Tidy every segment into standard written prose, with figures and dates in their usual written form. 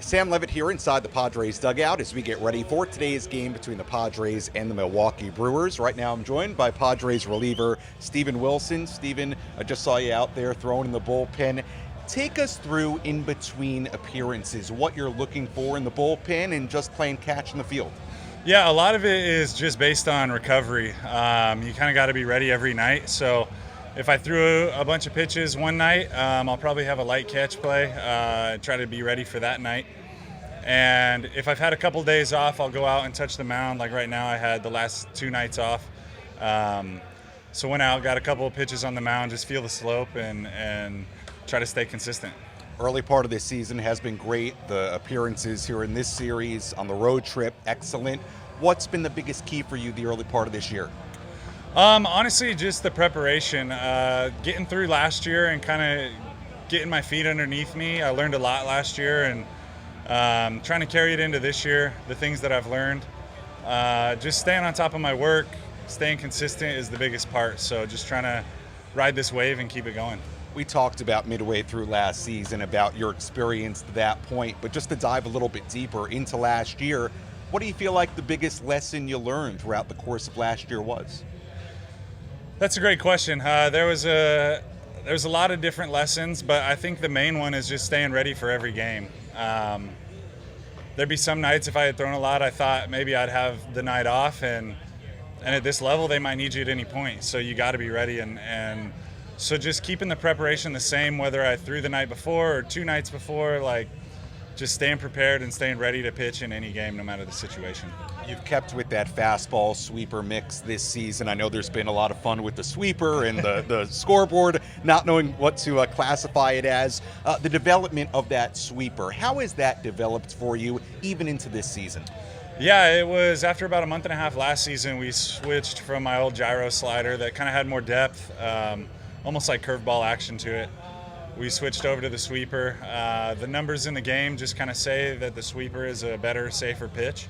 Sam Levitt here inside the Padres dugout as we get ready for today's game between the Padres and the Milwaukee Brewers. Right now I'm joined by Padres reliever Steven Wilson. Steven, I just saw you out there throwing in the bullpen. Take us through in between appearances, what you're looking for in the bullpen and just playing catch in the field. Yeah, a lot of it is just based on recovery. You kind of got to be ready every night. So if I threw a bunch of pitches one night, I'll probably have a light catch play, try to be ready for that night. And if I've had a couple days off, I'll go out and touch the mound. Like right now, I had the last 2 nights off. So went out, got a couple of pitches on the mound, just feel the slope and try to stay consistent. Early part of this season has been great. The appearances here in this series on the road trip, excellent. What's been the biggest key for you the early part of this year? Honestly, just the preparation. Getting through last year and kind of getting my feet underneath me. I learned a lot last year and trying to carry it into this year, the things that I've learned. Just staying on top of my work, staying consistent is the biggest part. So just trying to ride this wave and keep it going. We talked about midway through last season about your experience to that point, but just to dive a little bit deeper into last year, what do you feel like the biggest lesson you learned throughout the course of last year was? That's a great question. There was a lot of different lessons, but I think the main one is just staying ready for every game. There'd be some nights if I had thrown a lot, I thought maybe I'd have the night off, and at this level they might need you at any point, so you got to be ready and so just keeping the preparation the same, whether I threw the night before or 2 nights before, like just staying prepared and staying ready to pitch in any game, no matter the situation. You've kept with that fastball sweeper mix this season. I know there's been a lot of fun with the sweeper and the scoreboard, not knowing what to classify it as. The development of that sweeper, how has that developed for you even into this season? Yeah, it was after about a month and a half last season, we switched from my old gyro slider that kind of had more depth, almost like curveball action to it. We switched over to the sweeper. The numbers in the game just kind of say that the sweeper is a better, safer pitch,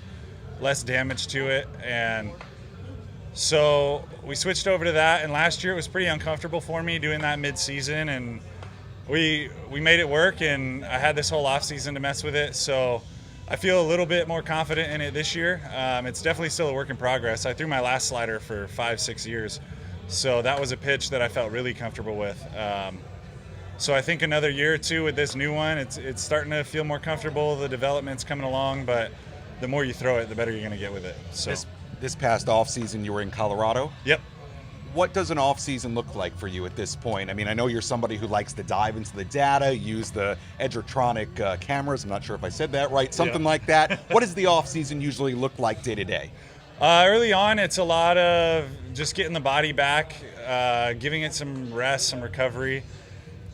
less damage to it. And so we switched over to that. And last year it was pretty uncomfortable for me doing that mid-season. And we made it work, and I had this whole off-season to mess with it. So I feel a little bit more confident in it this year. It's definitely still a work in progress. I threw my last slider for 5-6 years. So that was a pitch that I felt really comfortable with. So I think another year or two with this new one, it's starting to feel more comfortable. The development's coming along, but the more you throw it, the better you're going to get with it. So this past off season, you were in Colorado. Yep. What does an off season look like for you at this point? I mean, I know you're somebody who likes to dive into the data, use the Edgertronic cameras. I'm not sure if I said that right. Something like that. What does the off season usually look like day to day? Early on, it's a lot of just getting the body back, giving it some rest, some recovery,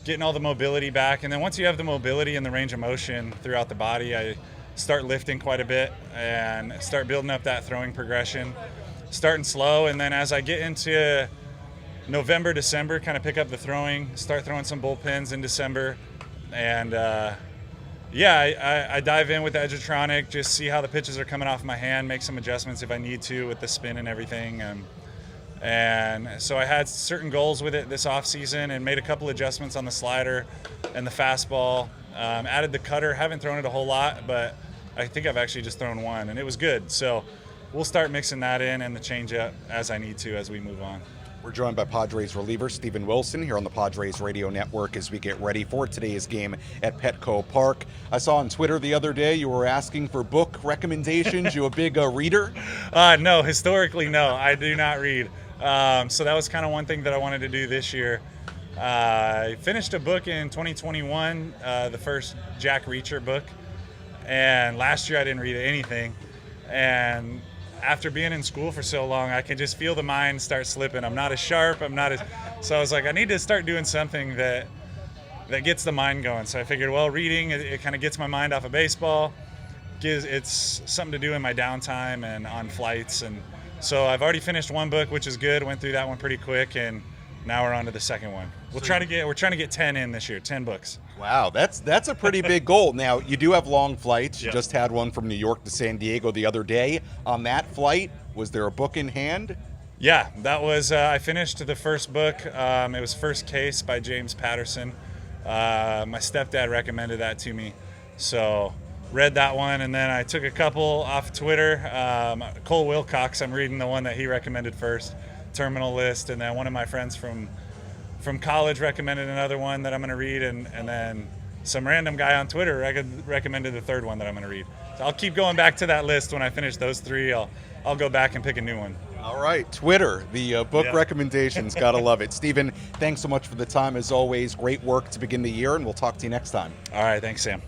getting all the mobility back. And then once you have the mobility and the range of motion throughout the body, I start lifting quite a bit and start building up that throwing progression, starting slow. And then as I get into November, December, kind of pick up the throwing, start throwing some bullpens in December. And I dive in with the Edgertronic, just see how the pitches are coming off my hand, make some adjustments if I need to with the spin and everything. And so I had certain goals with it this offseason and made a couple adjustments on the slider and the fastball. Added the cutter. Haven't thrown it a whole lot, but I think I've actually just thrown one, and it was good. So we'll start mixing that in and the changeup as I need to as we move on. We're joined by Padres reliever Steven Wilson here on the Padres Radio Network as we get ready for today's game at Petco Park. I saw on Twitter the other day you were asking for book recommendations. You a big reader? No, historically, no. I do not read. So that was kind of one thing that I wanted to do this year. I finished a book in 2021, the first Jack Reacher book. And last year I didn't read anything. And after being in school for so long, I can just feel the mind start slipping. I'm not as sharp. So I was like, I need to start doing something that gets the mind going. So I figured, well, reading, it kind of gets my mind off of baseball. It's something to do in my downtime and on flights. And so I've already finished one book, which is good. Went through that one pretty quick, and now we're on to the second one. We're trying to get 10 in this year, 10 books. Wow, that's a pretty big goal. Now, you do have long flights. You just had one from New York to San Diego the other day. On that flight, was there a book in hand? Yeah, that was, I finished the first book. It was First Case by James Patterson. My stepdad recommended that to me. So read that one, and then I took a couple off Twitter. Cole Wilcox, I'm reading the one that he recommended first, Terminal List, and then one of my friends from college recommended another one that I'm going to read, and then some random guy on Twitter recommended the third one that I'm going to read. So I'll keep going back to that list. When I finish those three, I'll go back and pick a new one. All right, Twitter, the book recommendations, gotta love it. Stephen, thanks so much for the time as always. Great work to begin the year, and we'll talk to you next time. All right, thanks, Sam.